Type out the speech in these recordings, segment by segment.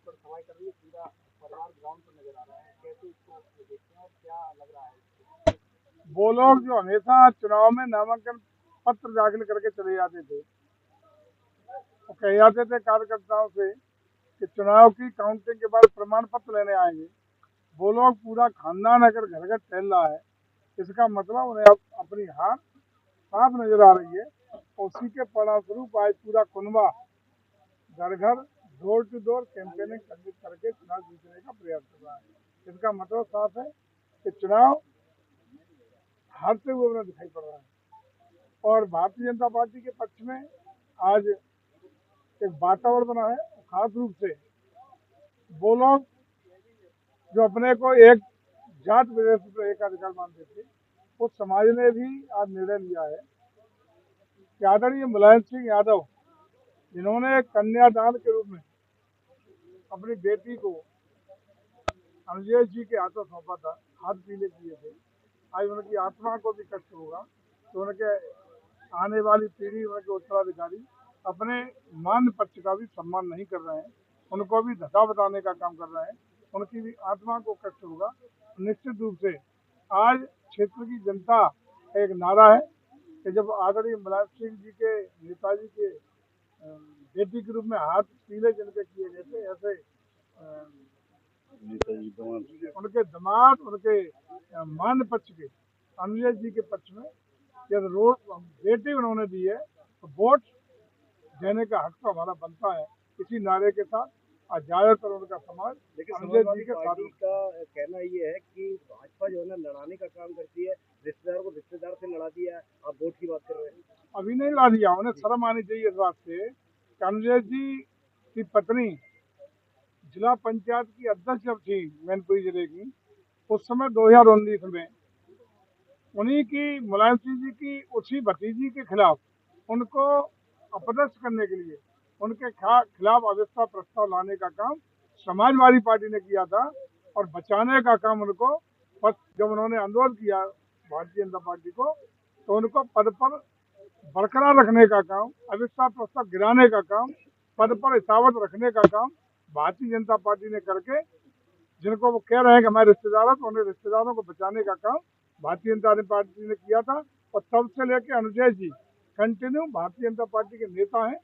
पर सफाई कर रही है, पूरा परिवार ग्राउंड पर नजर आ रहा है, कैसे इसको देखते हैं और क्या लग रहा है इसको? वो लोग जो हमेशा चुनाव में नामांकन पत्र दाखिल करके चले जाते थे, वो कह जाते थे कार्यकर्ताओं से कि चुनाव की काउंटिंग के बाद प्रमाण पत्र लेने आएंगे। वो लोग पूरा खानदान अगर घर घर टहल रहा है, इसका मतलब उन्हें अपनी हार साफ नजर आ रही है। उसी के परिणामस्वरूप आज पूरा कुनबा घर घर डोर टू डोर कैंपेनिंग करके चुनाव जीतने का प्रयास कर रहा है। इसका मतलब साफ है कि चुनाव हारते हुए उन्हें दिखाई पड़ रहा है। और भारतीय जनता पार्टी के पक्ष में आज एक वातावरण बना है, खास रूप से वो लोग जो अपने को एक जात विशेष पर एक अधिकार मानते थे, उस समाज ने भी आज निर्णय लिया है कि आदरणीय मुलायम सिंह यादव, जिन्होंने कन्यादान के रूप में अपनी बेटी को अनुजय जी के हाथों सौंपा था, हाथ पीले किए थे, आज उनकी आत्मा को भी कष्ट होगा तो उनके आने वाली पीढ़ी, उनके उत्तराधिकारी अपने मान पक्ष का भी सम्मान नहीं कर रहे हैं, उनको भी धता बताने का काम कर रहे हैं, उनकी भी आत्मा को कष्ट होगा। निश्चित रूप से आज क्षेत्र की जनता का एक नारा है कि जब आदरणीय मुलायम सिंह जी के नेताजी के बेटी के रूप में हाथ पीले जिनके किए गए थे, ऐसे उनके दामाद, उनके मान पक्ष के अनुजय जी के पक्ष में यदि रोड बेटी उन्होंने दी है तो वोट देने का हक तो हमारा बनता है। इसी नारे के साथ आज ज्यादातर उनका समाज अनुजय जी के साथ का कहना ये है कि भाजपा जो है ना लड़ाने का काम करती है, रिश्तेदार को रिश्तेदार से लड़ा दिया, आप वोट की बात कर रहे हैं। अभी नहीं ला दिया, उन्हें शर्म आनी चाहिए इस बात से कि अनुजय जी की पत्नी जिला पंचायत की अध्यक्ष जब थी मैनपुरी जिले की, उस समय 2019 में उन्हीं की मुलायम सिंह जी की उसी भतीजी के खिलाफ उनको अपदस्थ करने के लिए उनके खिलाफ अविश्वास प्रस्ताव लाने का काम समाजवादी पार्टी ने किया था और बचाने का काम उनको जब उन्होंने अनुरोध किया भारतीय जनता पार्टी को तो उनको पद पर बरकरार रखने का काम, अविश्वास प्रस्ताव गिराने का काम, पद पर हिसाबत रखने का काम भारतीय जनता पार्टी ने करके जिनको वो कह रहे हैं कि हमारे रिश्तेदार हैं, तो उन्हें रिश्तेदारों को बचाने का काम भारतीय जनता पार्टी ने किया था। और तब से लेकर अनुजय जी कंटिन्यू भारतीय जनता पार्टी के नेता हैं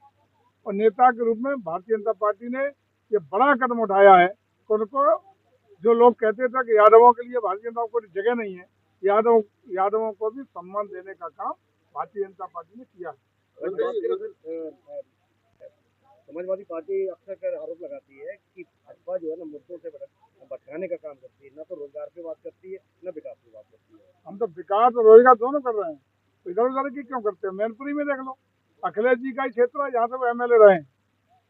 और नेता के रूप में भारतीय जनता पार्टी ने ये बड़ा कदम उठाया है कि उनको जो लोग कहते थे कि यादवों के लिए भारतीय जनता को जगह नहीं है, यादवों को भी सम्मान देने का काम भारतीय जनता पार्टी ने किया है। समाजवादी पार्टी अक्सर कर आरोप लगाती है कि भाजपा जो है ना मुद्दों से भटकाने का काम करती है, ना तो रोजगार पे बात करती है, ना विकास पे बात करती है। हम तो विकास और रोजगार दोनों कर रहे हैं, तो इधर उधर की क्यों करते हैं? मैनपुरी में देख लो, अखिलेश जी का ही क्षेत्र है, जहाँ से वो एमएलए रहे,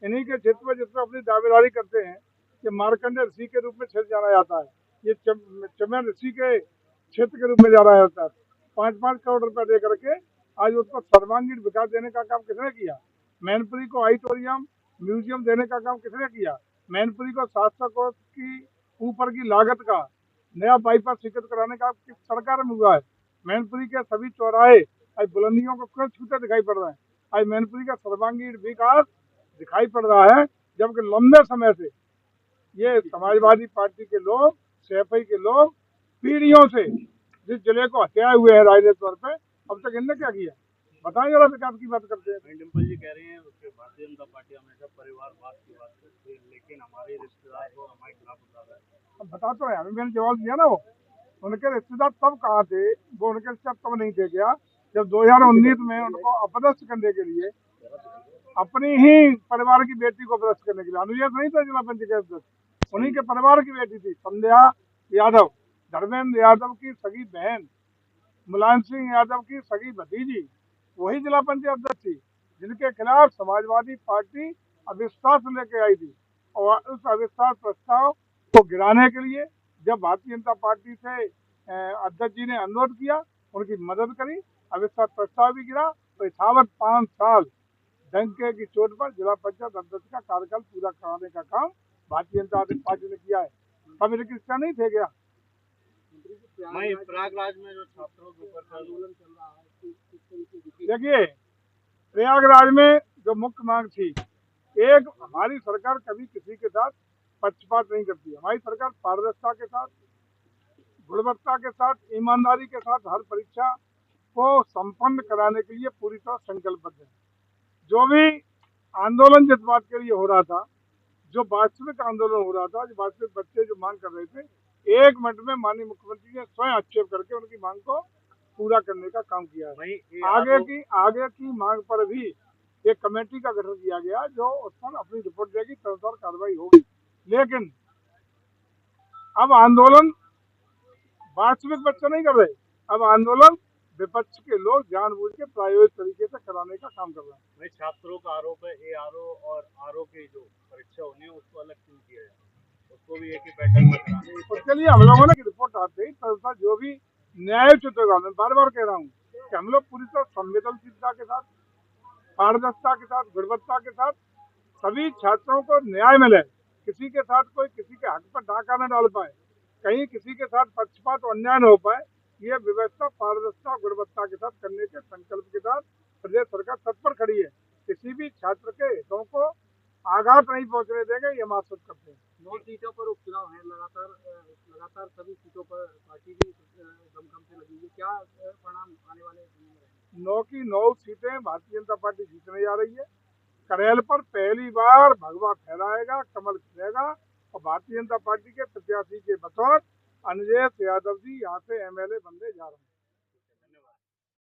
इन्हीं के क्षेत्र में जिसमें अपनी दावेदारी करते हैं कि मार्कंडे ऋषि के रूप में क्षेत्र जाना जाता है, ये चमन ऋषि के क्षेत्र के रूप में जाना जाता है। 5-5 करोड़ रुपए दे करके आज उसको सर्वांगीण विकास देने का काम किसने किया? मैनपुरी को ऑडिटोरियम म्यूजियम देने का काम किसने किया? मैनपुरी को 700 करोड़ की ऊपर की लागत का नया बाईपास स्वीकृत कराने का किस सरकार में हुआ है? मैनपुरी के सभी चौराहे आज बुलंदियों को क्यों छूते दिखाई पड़ रहे हैं? आज मैनपुरी का सर्वांगीण विकास दिखाई पड़ रहा है, जबकि लंबे समय से ये समाजवादी पार्टी के लोग, सीएफआई के लोग पीढ़ियों से जिस जिले को हत्याए हुए हैं राजनीतिक तौर पे, अब तक इनने क्या किया? बताएं जरा विकास की बात करते हैं। डिम्पल जी कह रहे हैं उसके भारतीय जनता पार्टी हमेशा परिवारवाद की बात करती है, लेकिन हमारे रिश्तेदार को हमारे खिलाफ उठा रहा है। अब बता तो यार, मैंने जवाब दिया ना, वो उनके रिश्तेदार तब कहाँ थे? वो उनके रिश्तेदार तब नहीं थे क्या जब 2019 में उनको अपदस्थ करने के लिए अपनी ही परिवार की बेटी को अपदस्थ करने के लिए, अनुजय नहीं था जिला पंचायत अध्यक्ष, उन्हीं के परिवार की बेटी थी संध्या यादव, धर्मेंद्र यादव की सगी बहन, मुलायम सिंह यादव की सगी भतीजी, वही जिला पंचायत अध्यक्ष थी जिनके खिलाफ समाजवादी पार्टी अविश्वास लेके आई थी। और उस अविश्वास प्रस्ताव को गिराने के लिए जब भारतीय जनता पार्टी से अध्यक्ष जी ने अनुरोध किया, उनकी मदद करी, अविश्वास प्रस्ताव भी गिरा, तो यथावत 5 साल डंके की चोट पर जिला पंचायत अध्यक्ष का कार्यकाल पूरा कराने का काम भारतीय जनता पार्टी ने किया है। तब इनकी इच्छा नहीं थे क्या? प्रयागराज में जो छात्रों के ऊपर आंदोलन चल रहा है, देखिए प्रयागराज में जो मुख्य मांग थी, एक हमारी सरकार कभी किसी के साथ पक्षपात नहीं करती। हमारी सरकार पारदर्शिता के साथ, गुणवत्ता के साथ, ईमानदारी के साथ हर परीक्षा को संपन्न कराने के लिए पूरी तरह संकल्पबद्ध है। जो भी आंदोलन जिस बात के लिए हो रहा था, जो वास्तविक आंदोलन हो रहा था, जो वास्तविक बच्चे जो मांग कर रहे थे, 1 मिनट में माननीय मुख्यमंत्री ने स्वयं आक्षेप करके उनकी मांग को पूरा करने का काम किया है। आगे की मांग पर भी एक कमेटी का गठन किया गया जो उस पर अपनी रिपोर्ट देगी, तदनुसार कार्रवाई होगी। लेकिन अब आंदोलन वास्तविक बच्चे नहीं कर रहे, अब आंदोलन विपक्ष के लोग जानबूझ के प्रायोगिक तरीके से कराने का काम कर रहे हैं। भाई छात्रों का आरोप है एआरओ और आरओ की जो परीक्षा होनी है उसको अलग क्यों किया जाए, उसको भी एक ही पैटर्न में कराना है। उसके लिए हम लोगों ने रिपोर्ट आते ही तदनुसार जो भी न्यायोचित होगा, मैं बार बार कह रहा हूँ कि हम लोग पूरी तरह संवेदनशीलता के साथ, पारदर्शिता के साथ, गुणवत्ता के साथ सभी छात्रों को न्याय मिले, किसी के साथ कोई किसी के हक पर डाका न डाल पाए, कहीं किसी के साथ पक्षपात और अन्याय न हो पाए, ये व्यवस्था पारदर्शिता गुणवत्ता के साथ करने के संकल्प के साथ प्रदेश सरकार तत्पर खड़ी है। किसी भी छात्र के हितों को आघात नहीं पहुंचने देंगे, ये हम आश्वस्त करते हैं। 9 सीटों पर उपचुनाव है, लगातार सभी सीटों पर पार्टी भी दमखम से लगी है, क्या परिणाम आने वाले दिनों में? 9 की 9 सीटें भारतीय जनता पार्टी जीतने जा रही है। करेल पर पहली बार भगवा फहराएगा, कमल खिलेगा और भारतीय जनता पार्टी के प्रत्याशी के बतौर अनुजेश यादव जी यहाँ से एमएलए बनने जा रहे हैं।